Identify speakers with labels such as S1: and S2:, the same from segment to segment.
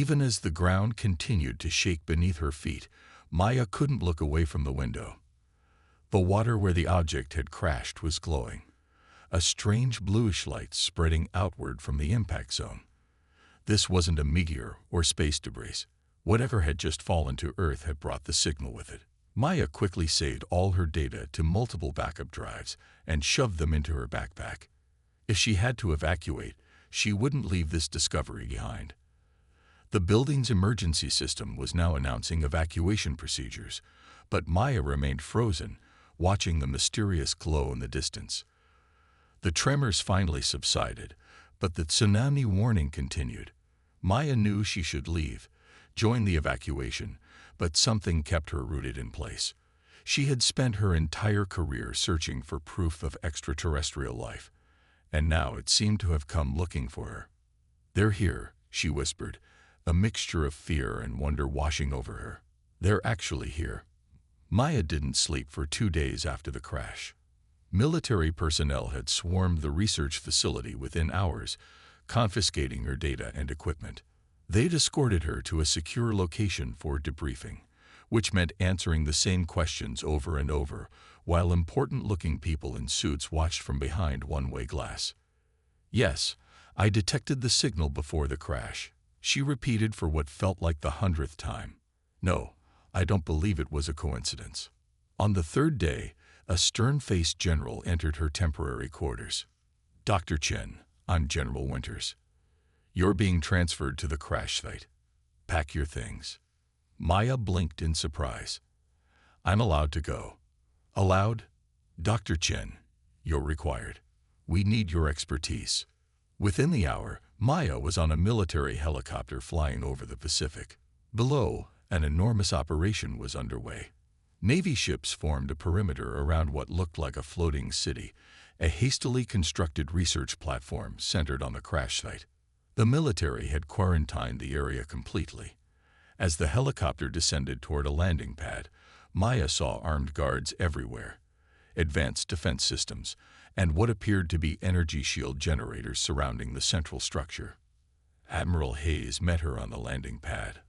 S1: Even as the ground continued to shake beneath her feet, Maya couldn't look away from the window. The water where the object had crashed was glowing, a strange bluish light spreading outward from the impact zone. This wasn't a meteor or space debris. Whatever had just fallen to Earth had brought the signal with it. Maya quickly saved all her data to multiple backup drives and shoved them into her backpack. If she had to evacuate, she wouldn't leave this discovery behind. The building's emergency system was now announcing evacuation procedures, but Maya remained frozen, watching the mysterious glow in the distance. The tremors finally subsided, but the tsunami warning continued. Maya knew she should leave, join the evacuation, but something kept her rooted in place. She had spent her entire career searching for proof of extraterrestrial life, and now it seemed to have come looking for her. "They're here," she whispered, a mixture of fear and wonder washing over her. "They're actually here." Maya didn't sleep for 2 days after the crash. Military personnel had swarmed the research facility within hours, confiscating her data and equipment. They'd escorted her to a secure location for debriefing, which meant answering the same questions over and over, while important-looking people in suits watched from behind one-way glass. "Yes, I detected the signal before the crash," she repeated for what felt like the 100th time. "No, I don't believe it was a coincidence." On the 3rd day, a stern-faced general entered her temporary quarters. "Dr. Chen, I'm General Winters. You're being transferred to the crash site. Pack your things." Maya blinked in surprise. "I'm allowed to go." "Allowed? Dr. Chen, you're required. We need your expertise." Within the hour, Maya was on a military helicopter flying over the Pacific. Below, an enormous operation was underway. Navy ships formed a perimeter around what looked like a floating city, a hastily constructed research platform centered on the crash site. The military had quarantined the area completely. As the helicopter descended toward a landing pad, Maya saw armed guards everywhere, advanced defense systems, and what appeared to be energy shield generators surrounding the central structure. Admiral Hayes met her on the landing pad,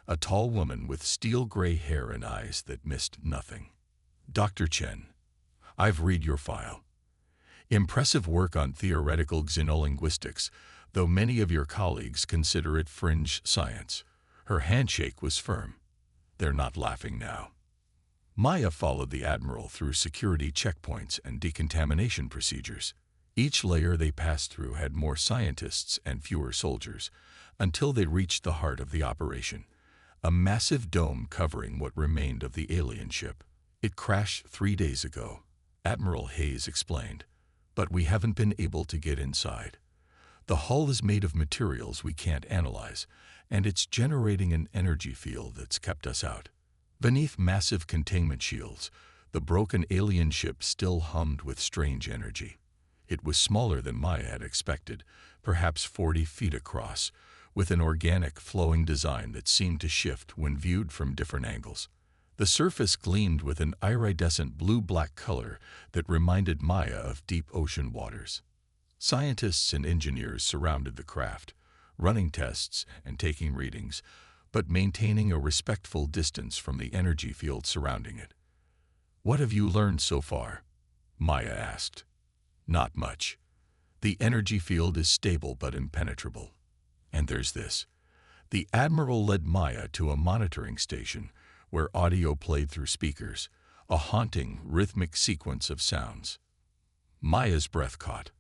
S1: a tall woman with steel-gray hair and eyes that missed nothing. "Dr. Chen, I've read your file. Impressive work on theoretical xenolinguistics, though many of your colleagues consider it fringe science." Her handshake was firm. "They're not laughing now." Maya followed the admiral through security checkpoints and decontamination procedures. Each layer they passed through had more scientists and fewer soldiers, until they reached the heart of the operation, a massive dome covering what remained of the alien ship. "It crashed 3 days ago," Admiral Hayes explained, "but we haven't been able to get inside. The hull is made of materials we can't analyze, and it's generating an energy field that's kept us out." Beneath massive containment shields, the broken alien ship still hummed with strange energy. It was smaller than Maya had expected, perhaps 40 feet across, with an organic, flowing design that seemed to shift when viewed from different angles. The surface gleamed with an iridescent blue-black color that reminded Maya of deep ocean waters. Scientists and engineers surrounded the craft, running tests and taking readings, but maintaining a respectful distance from the energy field surrounding it. "What have you learned so far?" Maya asked. "Not much. The energy field is stable but impenetrable. And there's this." The admiral led Maya to a monitoring station where audio played through speakers, a haunting, rhythmic sequence of sounds. Maya's breath caught.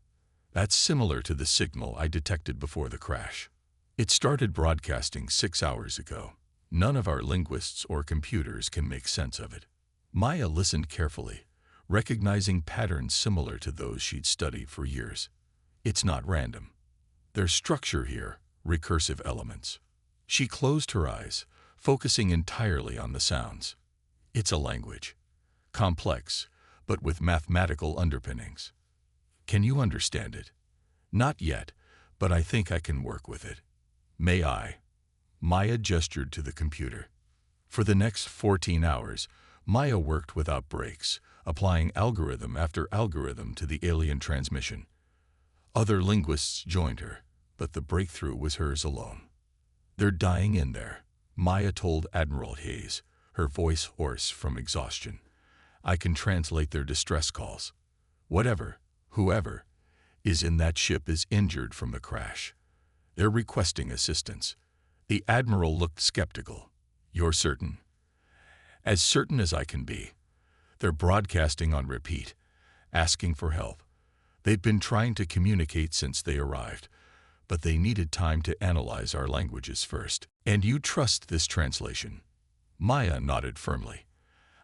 S1: "That's similar to the signal I detected before the crash. It started broadcasting 6 hours ago. None of our linguists or computers can make sense of it." Maya listened carefully, recognizing patterns similar to those she'd studied for years. "It's not random. There's structure here, recursive elements." She closed her eyes, focusing entirely on the sounds. "It's a language. Complex, but with mathematical underpinnings. Can you understand it?" "Not yet, but I think I can work with it." "May I?" Maya gestured to the computer. For the next 14 hours, Maya worked without breaks, applying algorithm after algorithm to the alien transmission. Other linguists joined her, but the breakthrough was hers alone. "They're dying in there," Maya told Admiral Hayes, her voice hoarse from exhaustion. "I can translate their distress calls. Whoever is in that ship is injured from the crash. They're requesting assistance." The Admiral looked skeptical. "You're certain?" "As certain as I can be. They're broadcasting on repeat, asking for help. They've been trying to communicate since they arrived, but they needed time to analyze our languages first." "And you trust this translation?" Maya nodded firmly.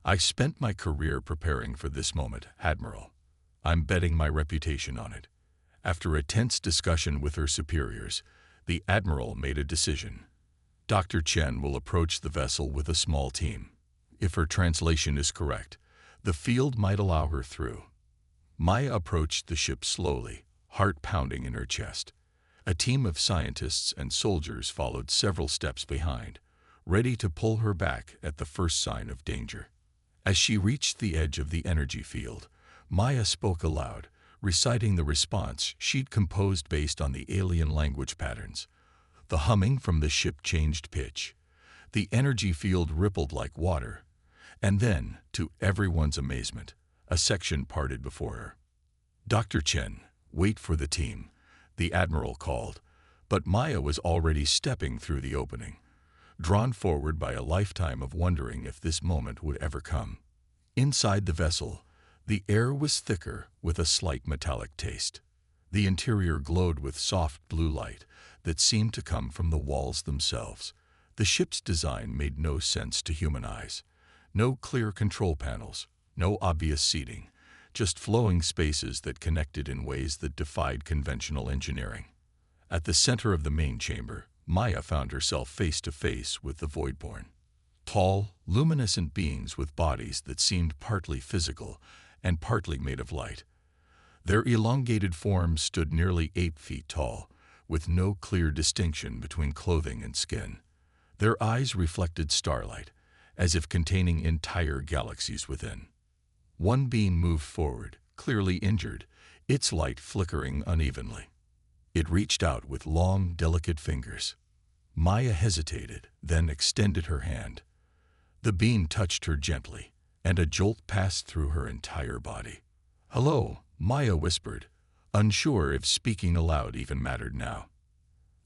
S1: "I spent my career preparing for this moment, Admiral. I'm betting my reputation on it." After a tense discussion with her superiors, the Admiral made a decision. Dr. Chen will approach the vessel with a small team. If her translation is correct, the field might allow her through. Maya approached the ship slowly, heart pounding in her chest. A team of scientists and soldiers followed several steps behind, ready to pull her back at the first sign of danger. As she reached the edge of the energy field, Maya spoke aloud, reciting the response she'd composed based on the alien language patterns. The humming from the ship changed pitch. The energy field rippled like water. And then, to everyone's amazement, a section parted before her. "Dr. Chen, wait for the team," the Admiral called, but Maya was already stepping through the opening, drawn forward by a lifetime of wondering if this moment would ever come. Inside the vessel, the air was thicker with a slight metallic taste. The interior glowed with soft blue light that seemed to come from the walls themselves. The ship's design made no sense to human eyes. No clear control panels, no obvious seating, just flowing spaces that connected in ways that defied conventional engineering. At the center of the main chamber, Maya found herself face to face with the Voidborn. Tall, luminescent beings with bodies that seemed partly physical and partly made of light. Their elongated forms stood nearly 8 feet tall, with no clear distinction between clothing and skin. Their eyes reflected starlight, as if containing entire galaxies within. One being moved forward, clearly injured, its light flickering unevenly. It reached out with long, delicate fingers. Maya hesitated, then extended her hand. The being touched her gently, and a jolt passed through her entire body. "Hello," Maya whispered, unsure if speaking aloud even mattered now.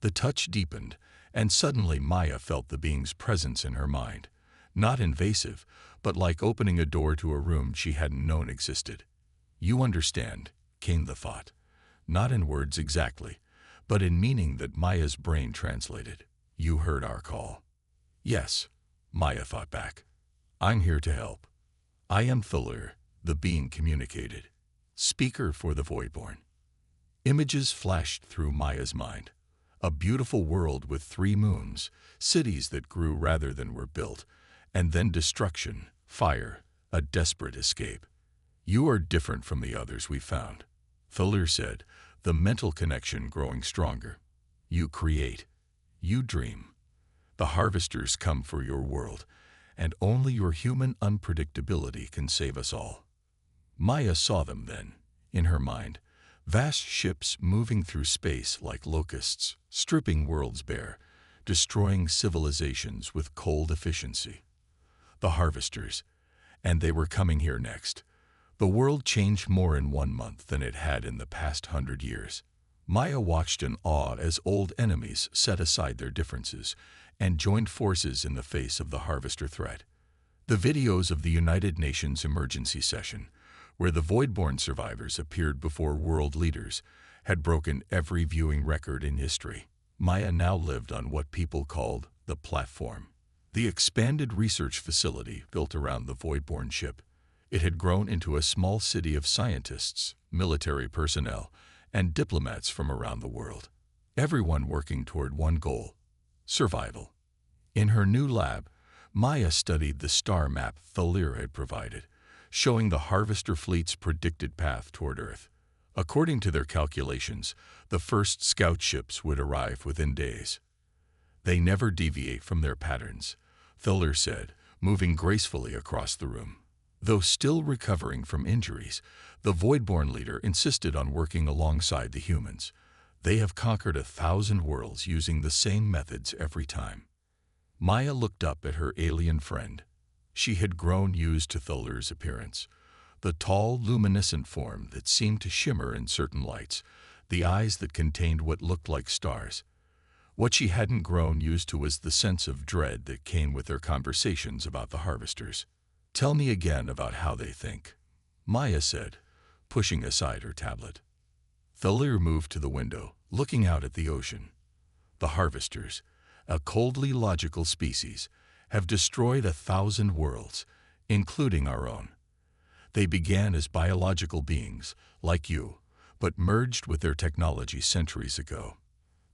S1: The touch deepened, and suddenly Maya felt the being's presence in her mind. Not invasive, but like opening a door to a room she hadn't known existed. "You understand," came the thought. Not in words exactly, but in meaning that Maya's brain translated. "You heard our call." "Yes," Maya thought back. "I'm here to help." "I am Thalir," the being communicated. "Speaker for the Voidborn." Images flashed through Maya's mind. A beautiful world with 3 moons, cities that grew rather than were built, and then destruction, fire, a desperate escape. "You are different from the others we found," Thalir said, the mental connection growing stronger. "You create. You dream. The harvesters come for your world, and only your human unpredictability can save us all." Maya saw them then, in her mind, vast ships moving through space like locusts, stripping worlds bare, destroying civilizations with cold efficiency. The harvesters, and they were coming here next. The world changed more in 1 month than it had in the past 100 years. Maya watched in awe as old enemies set aside their differences and joined forces in the face of the harvester threat. The videos of the United Nations emergency session, where the Voidborn survivors appeared before world leaders, had broken every viewing record in history. Maya now lived on what people called the platform, the expanded research facility built around the Voidborn ship. It had grown into a small city of scientists, military personnel, and diplomats from around the world, everyone working toward one goal: survival. In her new lab, Maya studied the star map Thalir had provided, showing the harvester fleet's predicted path toward Earth. According to their calculations, the first scout ships would arrive within days. "They never deviate from their patterns," Thalir said, moving gracefully across the room. Though still recovering from injuries, the Voidborn leader insisted on working alongside the humans. They have conquered 1,000 worlds using the same methods every time. Maya looked up at her alien friend. She had grown used to Thulir's appearance. The tall, luminescent form that seemed to shimmer in certain lights, the eyes that contained what looked like stars. What she hadn't grown used to was the sense of dread that came with their conversations about the harvesters. "Tell me again about how they think," Maya said, pushing aside her tablet. Thulir moved to the window, looking out at the ocean. "The harvesters, a coldly logical species, have destroyed 1,000 worlds, including our own. They began as biological beings, like you, but merged with their technology centuries ago.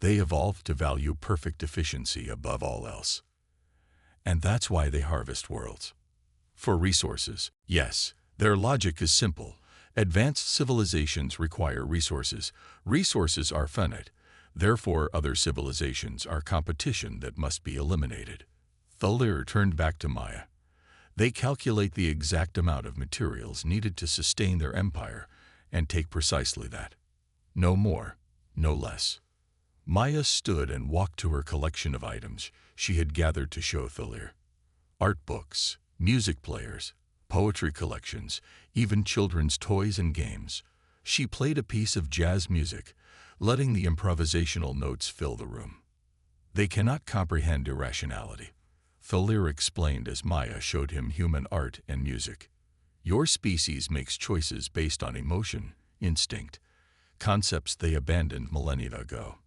S1: They evolved to value perfect efficiency above all else. And that's why they harvest worlds. For resources, yes, their logic is simple. Advanced civilizations require resources. Resources are finite. Therefore, other civilizations are competition that must be eliminated." Thulir turned back to Maya. "They calculate the exact amount of materials needed to sustain their empire and take precisely that. No more, no less." Maya stood and walked to her collection of items she had gathered to show Thulir. Art books, music players, poetry collections, even children's toys and games. She played a piece of jazz music, letting the improvisational notes fill the room. "They cannot comprehend irrationality," Thulir explained as Maya showed him human art and music. "Your species makes choices based on emotion, instinct, concepts they abandoned millennia ago.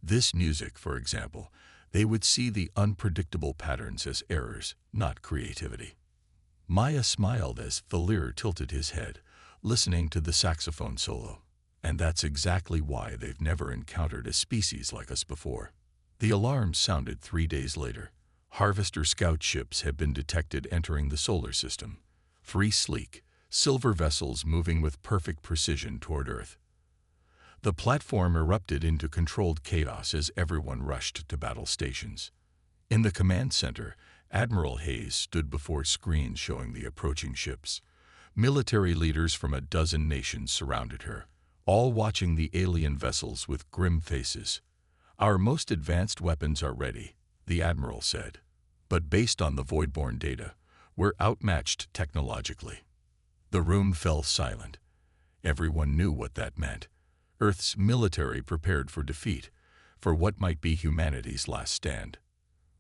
S1: This music, for example, they would see the unpredictable patterns as errors, not creativity." Maya smiled as Thulir tilted his head, listening to the saxophone solo. "And that's exactly why they've never encountered a species like us before." The alarm sounded 3 days later. Harvester scout ships had been detected entering the solar system. 3 sleek, silver vessels moving with perfect precision toward Earth. The platform erupted into controlled chaos as everyone rushed to battle stations. In the command center, Admiral Hayes stood before screens showing the approaching ships. Military leaders from a dozen nations surrounded her, all watching the alien vessels with grim faces. "Our most advanced weapons are ready," the Admiral said. "But based on the Voidborn data, we're outmatched technologically." The room fell silent. Everyone knew what that meant. Earth's military prepared for defeat, for what might be humanity's last stand.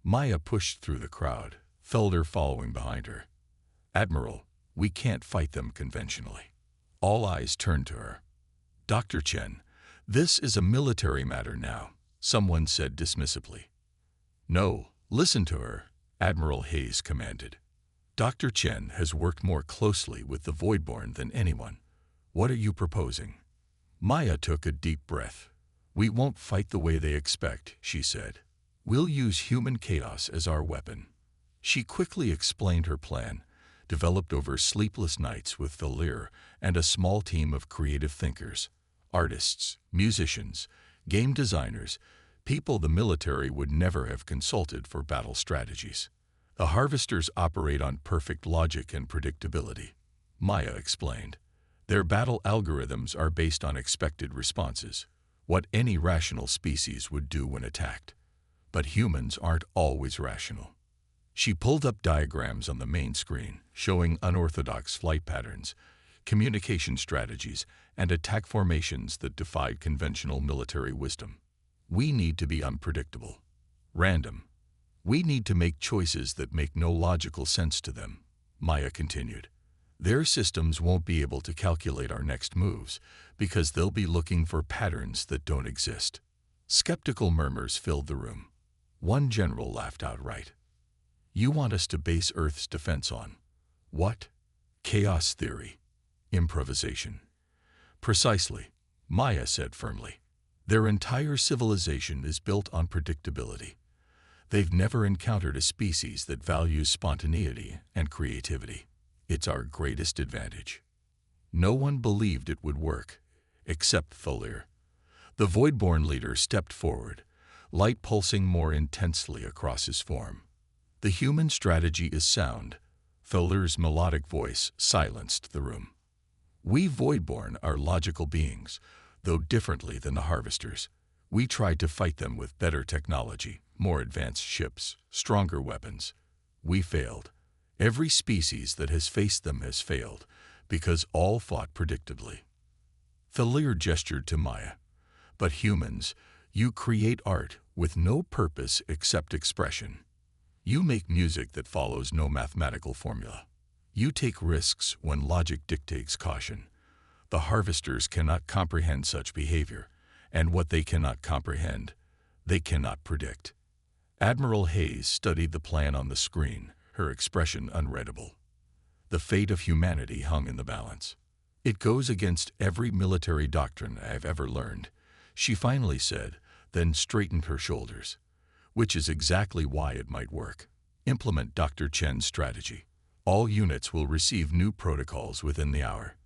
S1: Maya pushed through the crowd, Thulir following behind her. "Admiral, we can't fight them conventionally." All eyes turned to her. "Dr. Chen, this is a military matter now," someone said dismissively. "No, listen to her," Admiral Hayes commanded. "Dr. Chen has worked more closely with the Voidborn than anyone. What are you proposing?" Maya took a deep breath. "We won't fight the way they expect," she said. "We'll use human chaos as our weapon." She quickly explained her plan, developed over sleepless nights with Thulir and a small team of creative thinkers, artists, musicians, game designers, people the military would never have consulted for battle strategies. "The harvesters operate on perfect logic and predictability," Maya explained. "Their battle algorithms are based on expected responses, what any rational species would do when attacked. But humans aren't always rational." She pulled up diagrams on the main screen, showing unorthodox flight patterns, communication strategies, and attack formations that defied conventional military wisdom. "We need to be unpredictable, random. We need to make choices that make no logical sense to them," Maya continued. "Their systems won't be able to calculate our next moves because they'll be looking for patterns that don't exist." Skeptical murmurs filled the room. One general laughed outright. "You want us to base Earth's defense on what? Chaos theory? Improvisation?" "Precisely," Maya said firmly. "Their entire civilization is built on predictability. They've never encountered a species that values spontaneity and creativity. It's our greatest advantage." No one believed it would work, except Thulir. The Voidborn leader stepped forward, light pulsing more intensely across his form. "The human strategy is sound." Thulir's melodic voice silenced the room. "We Voidborn are logical beings. though differently than the harvesters. We tried to fight them with better technology, more advanced ships, stronger weapons. We failed. Every species that has faced them has failed, because all fought predictably. Thalir gestured to Maya. But humans, you create art with no purpose except expression. You make music that follows no mathematical formula. You take risks when logic dictates caution. The harvesters cannot comprehend such behavior, and what they cannot comprehend, they cannot predict. Admiral Hayes studied the plan on the screen, her expression unreadable. The fate of humanity hung in the balance. It goes against every military doctrine I've ever learned, she finally said, then straightened her shoulders. Which is exactly why it might work. Implement Dr. Chen's strategy. All units will receive new protocols within the hour.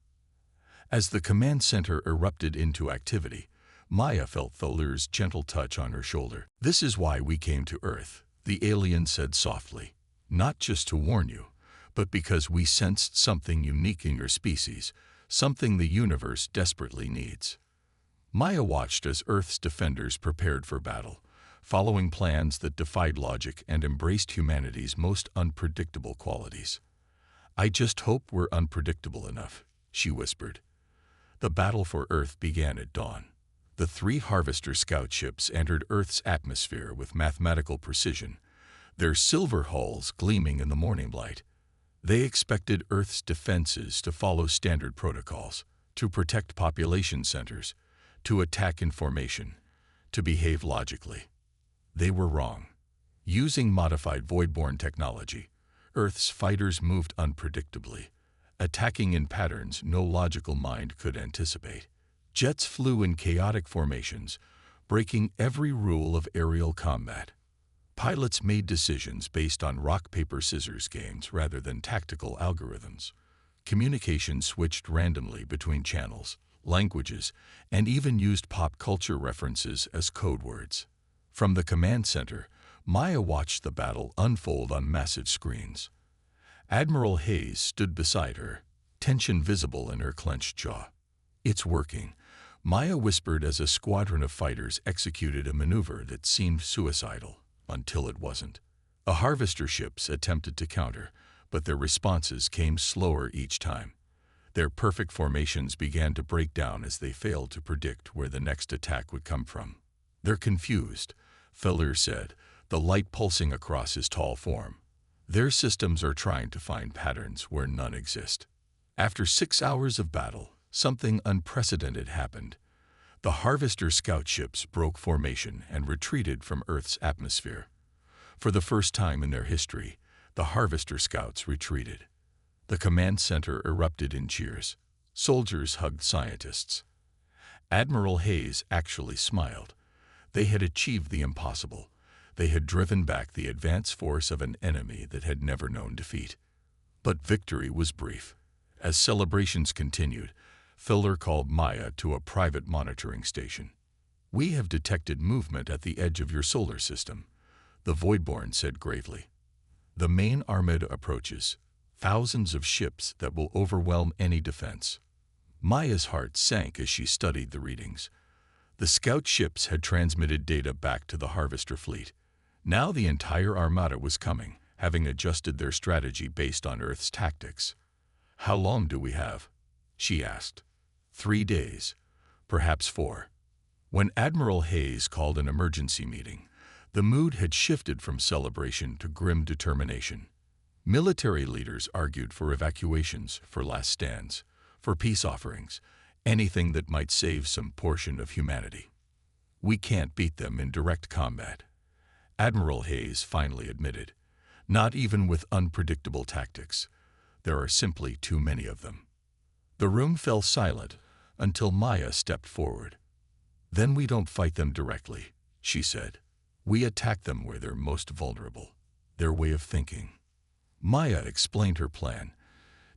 S1: As the command center erupted into activity, Maya felt Thalir's gentle touch on her shoulder. This is why we came to Earth, the alien said softly. Not just to warn you, but because we sensed something unique in your species, something the universe desperately needs. Maya watched as Earth's defenders prepared for battle, following plans that defied logic and embraced humanity's most unpredictable qualities. I just hope we're unpredictable enough, she whispered. The battle for Earth began at dawn. The 3 Harvester scout ships entered Earth's atmosphere with mathematical precision, their silver hulls gleaming in the morning light. They expected Earth's defenses to follow standard protocols, to protect population centers, to attack in formation, to behave logically. They were wrong. Using modified Voidborn technology, Earth's fighters moved unpredictably, attacking in patterns no logical mind could anticipate. Jets flew in chaotic formations, breaking every rule of aerial combat. Pilots made decisions based on rock-paper-scissors games rather than tactical algorithms. Communication switched randomly between channels, languages, and even used pop culture references as code words. From the command center, Maya watched the battle unfold on massive screens. Admiral Hayes stood beside her, tension visible in her clenched jaw. It's working, Maya whispered as a squadron of fighters executed a maneuver that seemed suicidal, until it wasn't. The harvester ships attempted to counter, but their responses came slower each time. Their perfect formations began to break down as they failed to predict where the next attack would come from. They're confused, Thalir said, the light pulsing across his tall form. Their systems are trying to find patterns where none exist. After 6 hours of battle, something unprecedented happened. The Harvester scout ships broke formation and retreated from Earth's atmosphere. For the first time in their history, the Harvester scouts retreated. The command center erupted in cheers. Soldiers hugged scientists. Admiral Hayes actually smiled. They had achieved the impossible. They had driven back the advance force of an enemy that had never known defeat. But victory was brief. As celebrations continued, Thalir called Maya to a private monitoring station. We have detected movement at the edge of your solar system, the Voidborn said gravely. The main armada approaches, thousands of ships that will overwhelm any defense. Maya's heart sank as she studied the readings. The scout ships had transmitted data back to the Harvester fleet. Now the entire armada was coming, having adjusted their strategy based on Earth's tactics. How long do we have? She asked. 3 days, perhaps 4. When Admiral Hayes called an emergency meeting, the mood had shifted from celebration to grim determination. Military leaders argued for evacuations, for last stands, for peace offerings, anything that might save some portion of humanity. We can't beat them in direct combat, Admiral Hayes finally admitted. Not even with unpredictable tactics. There are simply too many of them. The room fell silent until Maya stepped forward. Then we don't fight them directly, she said. We attack them where they're most vulnerable, their way of thinking. Maya explained her plan,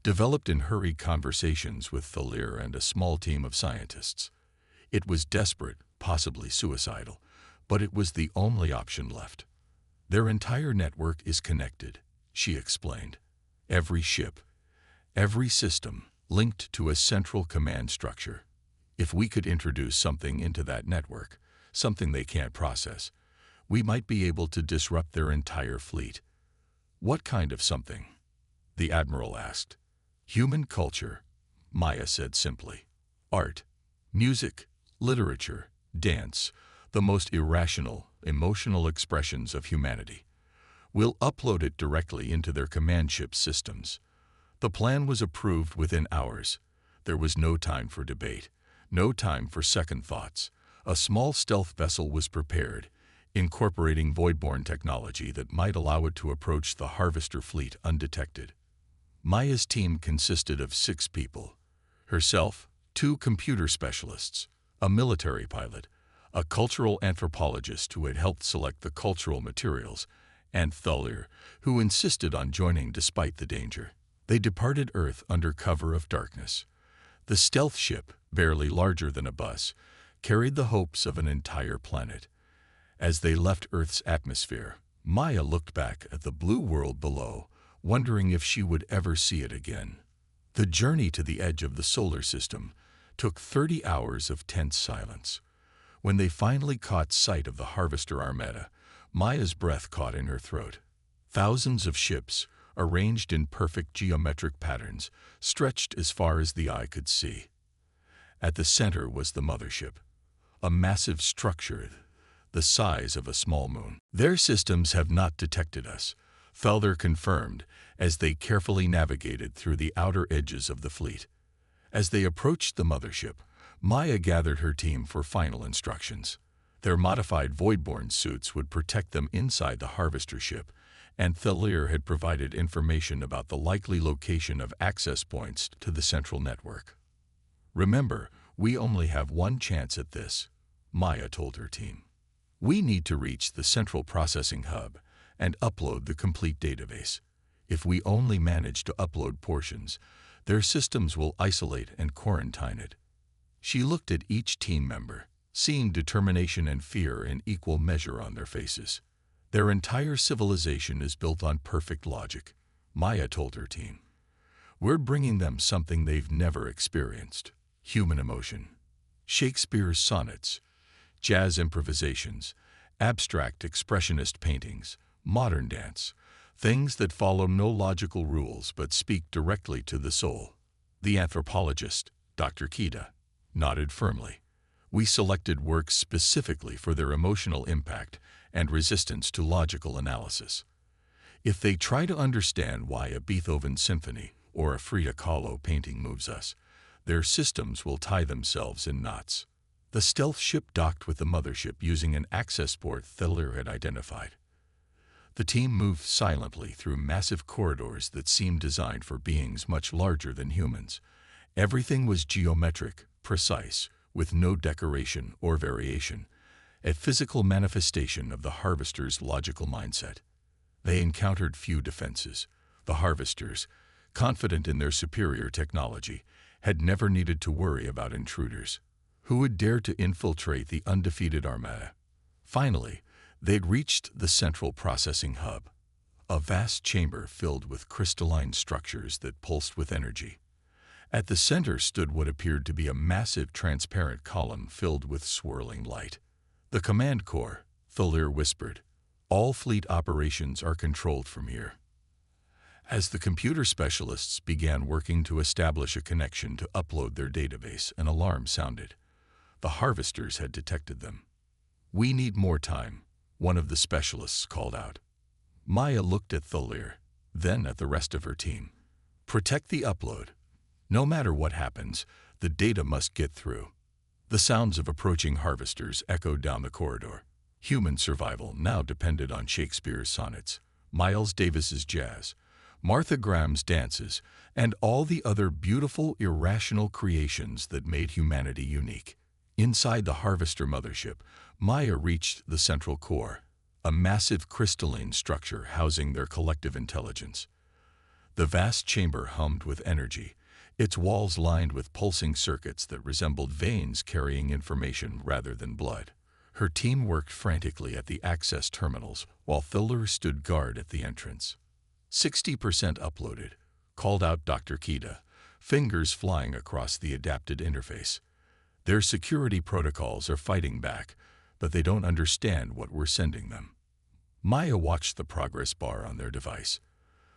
S1: developed in hurried conversations with Thalir and a small team of scientists. It was desperate, possibly suicidal, but it was the only option left. Their entire network is connected, she explained. Every ship, every system linked to a central command structure. If we could introduce something into that network, something they can't process, we might be able to disrupt their entire fleet. What kind of something? The Admiral asked. Human culture, Maya said simply. Art, music, literature, dance, the most irrational, emotional expressions of humanity. We'll upload it directly into their command ship systems. The plan was approved within hours. There was no time for debate, no time for second thoughts. A small stealth vessel was prepared, incorporating voidborne technology that might allow it to approach the Harvester fleet undetected. Maya's team consisted of 6 people. Herself, 2 computer specialists, a military pilot, a cultural anthropologist who had helped select the cultural materials, and Thulir, who insisted on joining despite the danger. They departed Earth under cover of darkness. The stealth ship, barely larger than a bus, carried the hopes of an entire planet. As they left Earth's atmosphere, Maya looked back at the blue world below, wondering if she would ever see it again. The journey to the edge of the solar system took 30 hours of tense silence. When they finally caught sight of the Harvester Armada, Maya's breath caught in her throat. Thousands of ships, arranged in perfect geometric patterns, stretched as far as the eye could see. At the center was the mothership, a massive structure the size of a small moon. Their systems have not detected us, Thulir confirmed as they carefully navigated through the outer edges of the fleet. As they approached the mothership, Maya gathered her team for final instructions. Their modified Voidborn suits would protect them inside the Harvester ship, and Thulir had provided information about the likely location of access points to the central network. Remember, we only have one chance at this, Maya told her team. We need to reach the central processing hub and upload the complete database. If we only manage to upload portions, their systems will isolate and quarantine it. She looked at each team member, seeing determination and fear in equal measure on their faces. Their entire civilization is built on perfect logic, Maya told her team. We're bringing them something they've never experienced: human emotion. Shakespeare's sonnets, jazz improvisations, abstract expressionist paintings, modern dance, things that follow no logical rules but speak directly to the soul. The anthropologist, Dr. Kida, nodded firmly. We selected works specifically for their emotional impact and resistance to logical analysis. If they try to understand why a Beethoven symphony or a Frida Kahlo painting moves us, their systems will tie themselves in knots. The stealth ship docked with the mothership using an access port Thulir had identified. The team moved silently through massive corridors that seemed designed for beings much larger than humans. Everything was geometric, precise, with no decoration or variation, a physical manifestation of the Harvester's logical mindset. They encountered few defenses. The Harvesters, confident in their superior technology, had never needed to worry about intruders. Who would dare to infiltrate the undefeated Armada? Finally, they'd reached the central processing hub, a vast chamber filled with crystalline structures that pulsed with energy. At the center stood what appeared to be a massive transparent column filled with swirling light. The command core, Thulir whispered. All fleet operations are controlled from here. As the computer specialists began working to establish a connection to upload their database, an alarm sounded. The Harvesters had detected them. We need more time, one of the specialists called out. Maya looked at Thulir, then at the rest of her team. Protect the upload. No matter what happens, the data must get through. The sounds of approaching Harvesters echoed down the corridor. Human survival now depended on Shakespeare's sonnets, Miles Davis's jazz, Martha Graham's dances, and all the other beautiful, irrational creations that made humanity unique. Inside the Harvester mothership, Maya reached the central core, a massive crystalline structure housing their collective intelligence. The vast chamber hummed with energy, its walls lined with pulsing circuits that resembled veins carrying information rather than blood. Her team worked frantically at the access terminals while Thulir stood guard at the entrance. 60% uploaded, called out Dr. Kida, fingers flying across the adapted interface. Their security protocols are fighting back, but they don't understand what we're sending them. Maya watched the progress bar on their device.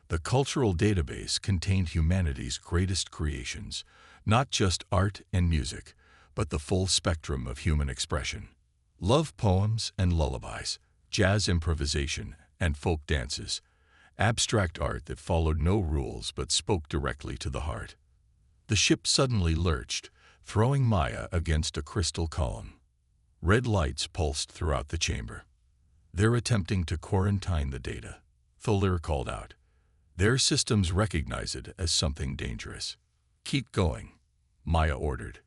S1: The cultural database contained humanity's greatest creations, not just art and music, but the full spectrum of human expression. Love poems and lullabies, jazz improvisation and folk dances, abstract art that followed no rules but spoke directly to the heart. The ship suddenly lurched, throwing Maya against a crystal column. Red lights pulsed throughout the chamber. "They're attempting to quarantine the data," Thalir called out. "Their systems recognize it as something dangerous." "Keep going," Maya ordered.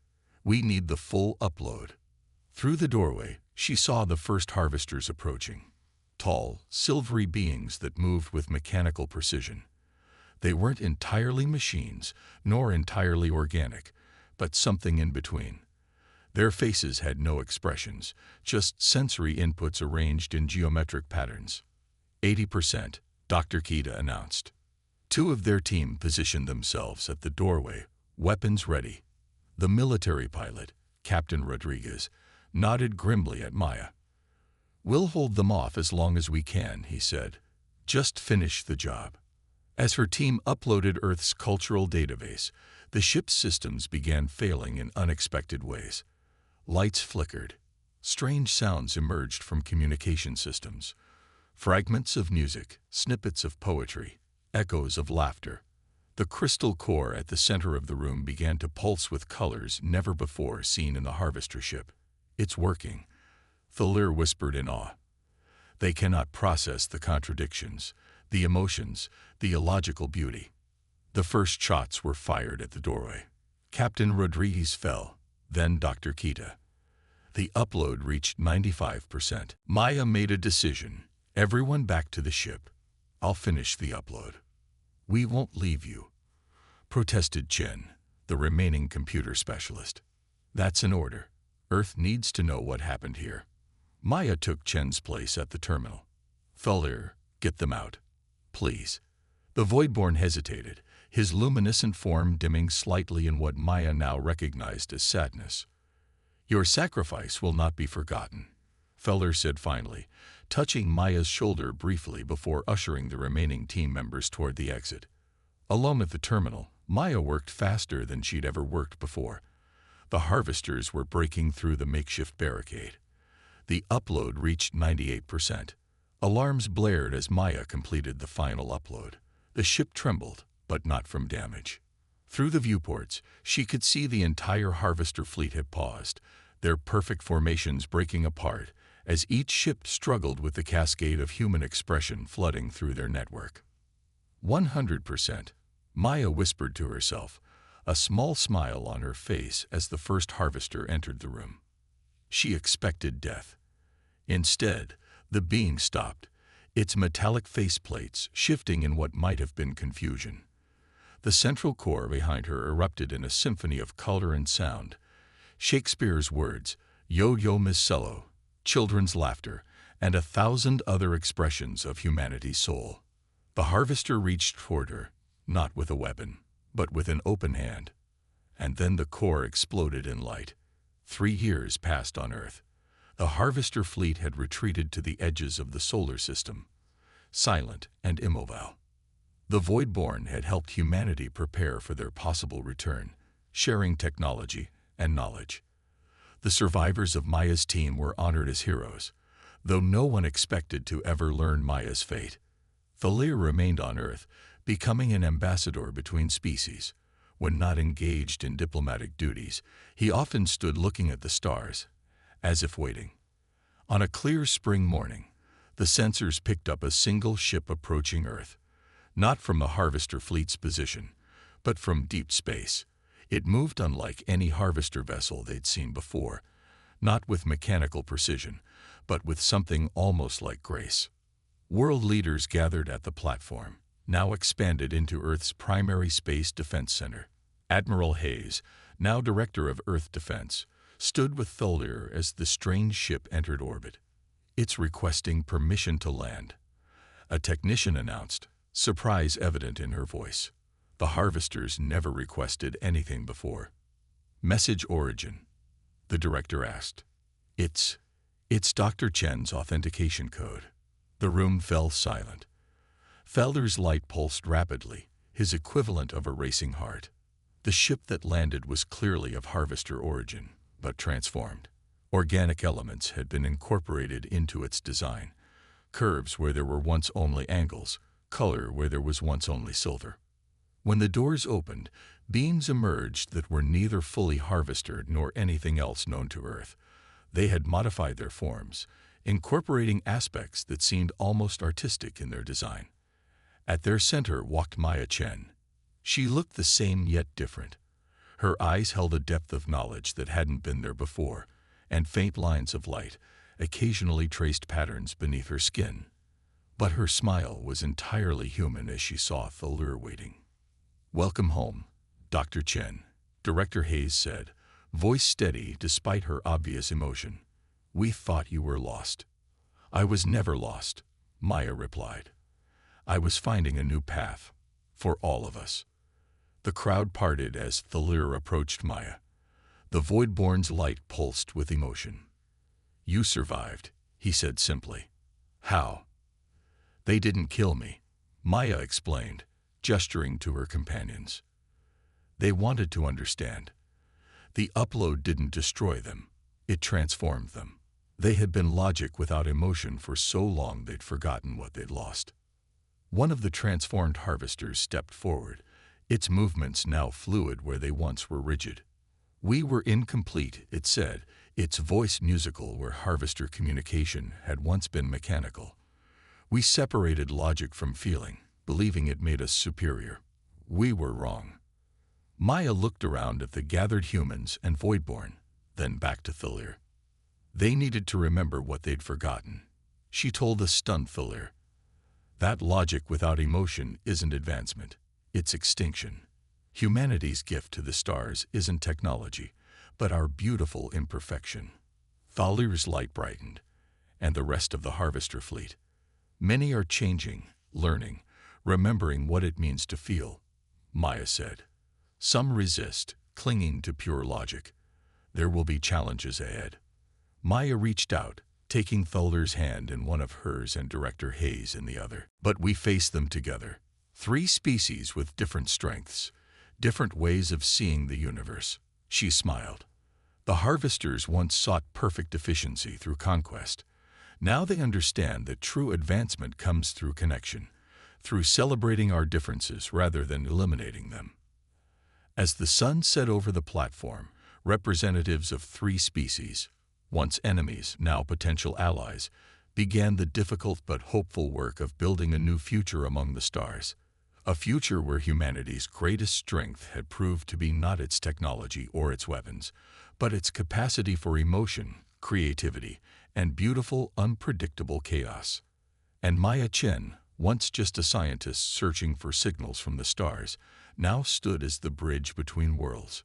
S1: "We need the full upload." Through the doorway, she saw the first harvesters approaching. Tall, silvery beings that moved with mechanical precision. They weren't entirely machines, nor entirely organic, but something in between. Their faces had no expressions, just sensory inputs arranged in geometric patterns. 80%, Dr. Kita announced. Two of their team positioned themselves at the doorway, weapons ready. The military pilot, Captain Rodriguez, nodded grimly at Maya. "We'll hold them off as long as we can," he said. "Just finish the job." As her team uploaded Earth's cultural database, the ship's systems began failing in unexpected ways. Lights flickered. Strange sounds emerged from communication systems. Fragments of music, snippets of poetry, echoes of laughter. The crystal core at the center of the room began to pulse with colors never before seen in the harvester ship. "It's working," Thalir whispered in awe. "They cannot process the contradictions, the emotions, the illogical beauty." The first shots were fired at the doorway. Captain Rodriguez fell, then Dr. Kita. The upload reached 95%. Maya made a decision. "Everyone back to the ship. I'll finish the upload." "We won't leave you," protested Chen, the remaining computer specialist. "That's an order. Earth needs to know what happened here." Maya took Chen's place at the terminal. "Thalir, get them out. Please." The Voidborn hesitated, his luminescent form dimming slightly in what Maya now recognized as sadness. "Your sacrifice will not be forgotten," Thalir said finally, touching Maya's shoulder briefly before ushering the remaining team members toward the exit. Alone at the terminal, Maya worked faster than she'd ever worked before. The harvesters were breaking through the makeshift barricade. The upload reached 98%. Alarms blared as Maya completed the final upload. The ship trembled, but not from damage. Through the viewports, she could see the entire harvester fleet had paused, their perfect formations breaking apart as each ship struggled with the cascade of human expression flooding through their network. 100%, Maya whispered to herself, a small smile on her face as the first harvester entered the room. She expected death. Instead, the being stopped, its metallic faceplates shifting in what might have been confusion. The central core behind her erupted in a symphony of color and sound. Shakespeare's words, "Yo-yo Miss Cello," children's laughter, and 1,000 other expressions of humanity's soul. The harvester reached toward her, not with a weapon, but with an open hand. And then the core exploded in light. 3 years passed on Earth. The harvester fleet had retreated to the edges of the solar system, silent and immobile. The Voidborn had helped humanity prepare for their possible return, sharing technology and knowledge. The survivors of Maya's team were honored as heroes, though no one expected to ever learn Maya's fate. Thalir remained on Earth, becoming an ambassador between species. When not engaged in diplomatic duties, he often stood looking at the stars, as if waiting. On a clear spring morning, the sensors picked up a single ship approaching Earth, not from the harvester fleet's position, but from deep space. It moved unlike any harvester vessel they'd seen before, not with mechanical precision, but with something almost like grace. World leaders gathered at the platform, now expanded into Earth's primary space defense center. Admiral Hayes, now Director of Earth Defense, stood with Thalir as the strange ship entered orbit. "It's requesting permission to land," a technician announced, surprise evident in her voice. The harvesters never requested anything before. Message origin: the director asked. It's Dr. Chen's authentication code. The room fell silent. Felder's light pulsed rapidly, his equivalent of a racing heart. The ship that landed was clearly of Harvester origin, but transformed. Organic elements had been incorporated into its design. Curves where there were once only angles, color where there was once only silver. When the doors opened, beings emerged that were neither fully Harvester nor anything else known to Earth. They had modified their forms, incorporating aspects that seemed almost artistic in their design. At their center walked Maya Chen. She looked the same yet different. Her eyes held a depth of knowledge that hadn't been there before, and faint lines of light occasionally traced patterns beneath her skin. But her smile was entirely human as she saw Thalur waiting. "Welcome home, Dr. Chen," Director Hayes said, voice steady despite her obvious emotion. "We thought you were lost." "I was never lost," Maya replied. "I was finding a new path, for all of us." The crowd parted as Thalur approached Maya. The Voidborn's light pulsed with emotion. "You survived," he said simply. "How?" "They didn't kill me," Maya explained, gesturing to her companions. "They wanted to understand. The upload didn't destroy them, it transformed them. They had been logic without emotion for so long they'd forgotten what they'd lost." One of the transformed harvesters stepped forward, its movements now fluid where they once were rigid. "We were incomplete," it said, its voice musical where harvester communication had once been mechanical. "We separated logic from feeling, believing it made us superior. We were wrong." Maya looked around at the gathered humans and Voidborn, then back to Thalur. They needed to remember what they'd forgotten. She told the stunned Thalur, "That logic without emotion isn't advancement, it's extinction. Humanity's gift to the stars isn't technology, but our beautiful imperfection." Thalur's light brightened, and the rest of the Harvester fleet. "Many are changing, learning, remembering what it means to feel," Maya said. "Some resist, clinging to pure logic. There will be challenges ahead." Maya reached out, taking Thalur's hand in one of hers and Director Hayes in the other. "But we face them together. 3 species with different strengths, different ways of seeing the universe." She smiled. "The Harvesters once sought perfect efficiency through conquest. Now they understand that true advancement comes through connection, through celebrating our differences rather than eliminating them." As the sun set over the platform, representatives of 3 species, once enemies, now potential allies, began the difficult but hopeful work of building a new future among the stars. A future where humanity's greatest strength had proved to be not its technology or its weapons, but its capacity for emotion, creativity, and beautiful, unpredictable chaos. And Maya Chen, once just a scientist searching for signals from the stars, now stood as the bridge between worlds.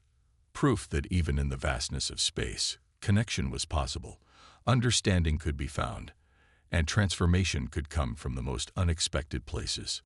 S1: Proof that even in the vastness of space, connection was possible, understanding could be found, and transformation could come from the most unexpected places.